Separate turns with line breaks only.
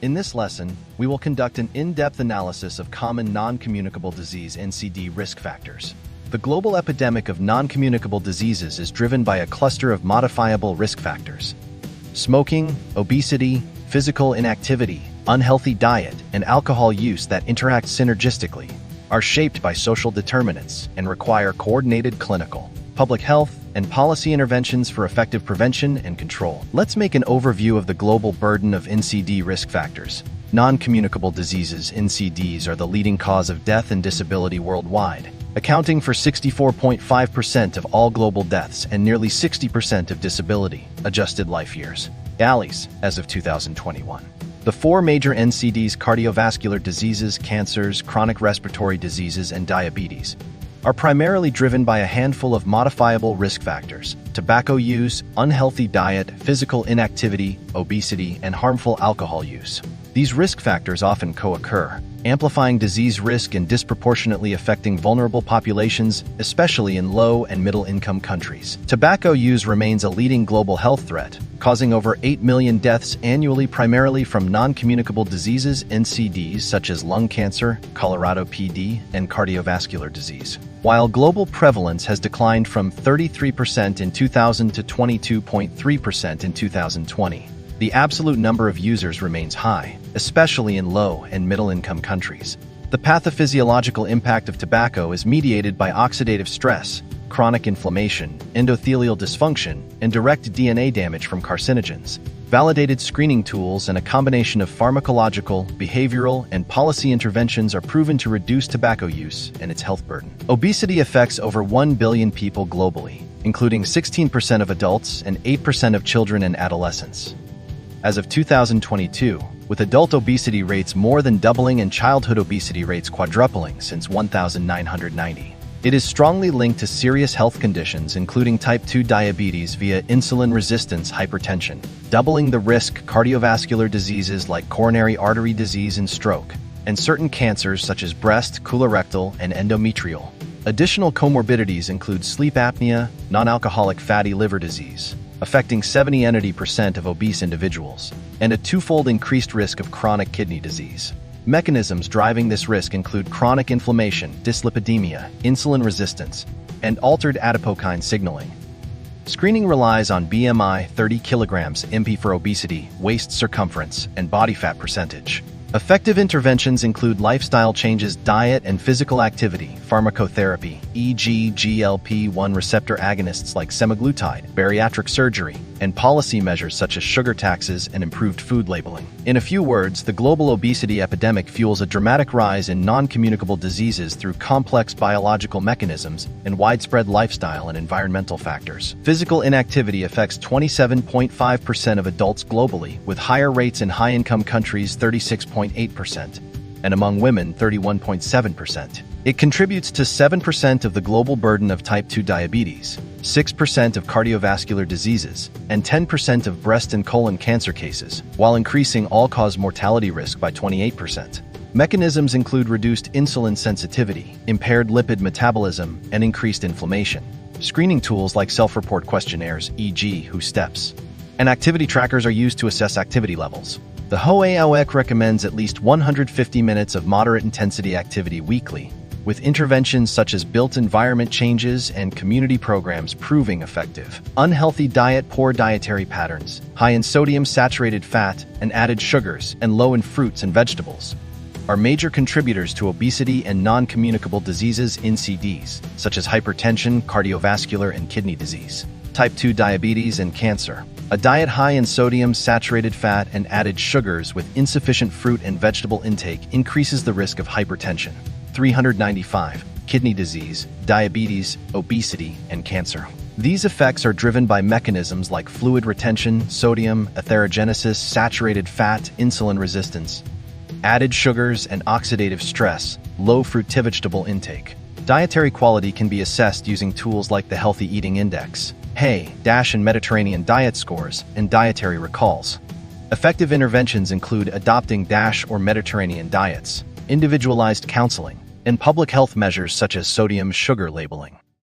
In this lesson, we will conduct an in-depth analysis of common non-communicable disease (NCD) risk factors. The global epidemic of non-communicable diseases is driven by a cluster of modifiable risk factors. Smoking, obesity, physical inactivity, unhealthy diet, and alcohol use that interact synergistically are shaped by social determinants and require coordinated clinical, public health, and policy interventions for effective prevention and control. Let's make an overview of the global burden of NCD risk factors. Non-communicable diseases (NCDs) are the leading cause of death and disability worldwide, accounting for 64.5% of all global deaths and nearly 60% of disability-adjusted life years. ALIs, as of 2021. The four major NCDs: cardiovascular diseases, cancers, chronic respiratory diseases, and diabetes, are primarily driven by a handful of modifiable risk factors: tobacco use, unhealthy diet, physical inactivity, obesity, and harmful alcohol use. These risk factors often co-occur, amplifying disease risk and disproportionately affecting vulnerable populations, especially in low- and middle-income countries. Tobacco use remains a leading global health threat, causing over 8 million deaths annually primarily from non-communicable diseases (NCDs) such as lung cancer, Colorado PD, and cardiovascular disease. While global prevalence has declined from 33% in 2000 to 22.3% in 2020, the absolute number of users remains high, especially in low- and middle-income countries. The pathophysiological impact of tobacco is mediated by oxidative stress, chronic inflammation, endothelial dysfunction, and direct DNA damage from carcinogens. Validated screening tools and a combination of pharmacological, behavioral, and policy interventions are proven to reduce tobacco use and its health burden. Obesity affects over 1 billion people globally, including 16% of adults and 8% of children and adolescents. As of 2022, with adult obesity rates more than doubling and childhood obesity rates quadrupling since 1990. It is strongly linked to serious health conditions including type 2 diabetes via insulin resistance hypertension, doubling the risk cardiovascular diseases like coronary artery disease and stroke, and certain cancers such as breast, colorectal, and endometrial. Additional comorbidities include sleep apnea, non-alcoholic fatty liver disease, affecting 70% of obese individuals, and a twofold increased risk of chronic kidney disease. Mechanisms driving this risk include chronic inflammation, dyslipidemia, insulin resistance, and altered adipokine signaling. Screening relies on BMI, 30 kilograms, MP for obesity, waist circumference, and body fat percentage. Effective interventions include lifestyle changes, diet and physical activity, pharmacotherapy, e.g. GLP-1 receptor agonists like semaglutide, bariatric surgery, and policy measures such as sugar taxes and improved food labeling. In a few words, the global obesity epidemic fuels a dramatic rise in non-communicable diseases through complex biological mechanisms and widespread lifestyle and environmental factors. Physical inactivity affects 27.5% of adults globally, with higher rates in high-income countries 36.8%, and among women 31.7%. It contributes to 7% of the global burden of type 2 diabetes, 6% of cardiovascular diseases, and 10% of breast and colon cancer cases, while increasing all-cause mortality risk by 28%. Mechanisms include reduced insulin sensitivity, impaired lipid metabolism, and increased inflammation. Screening tools like self-report questionnaires, e.g. WHO Steps, and activity trackers are used to assess activity levels. The WHO recommends at least 150 minutes of moderate-intensity activity weekly, with interventions such as built environment changes and community programs proving effective. Unhealthy diet, poor dietary patterns, high in sodium, saturated fat, and added sugars, and low in fruits and vegetables are major contributors to obesity and non-communicable diseases (NCDs), such as hypertension, cardiovascular, and kidney disease. Type 2 diabetes and cancer. A diet high in sodium, saturated fat, and added sugars with insufficient fruit and vegetable intake increases the risk of hypertension. 395. Kidney disease, diabetes, obesity, and cancer. These effects are driven by mechanisms like fluid retention, sodium, atherogenesis, saturated fat, insulin resistance, added sugars, and oxidative stress, low fruit-vegetable intake. Dietary quality can be assessed using tools like the Healthy Eating Index, HAY, DASH and Mediterranean diet scores, and dietary recalls. Effective interventions include adopting DASH or Mediterranean diets, individualized counseling, and public health measures such as sodium sugar labeling.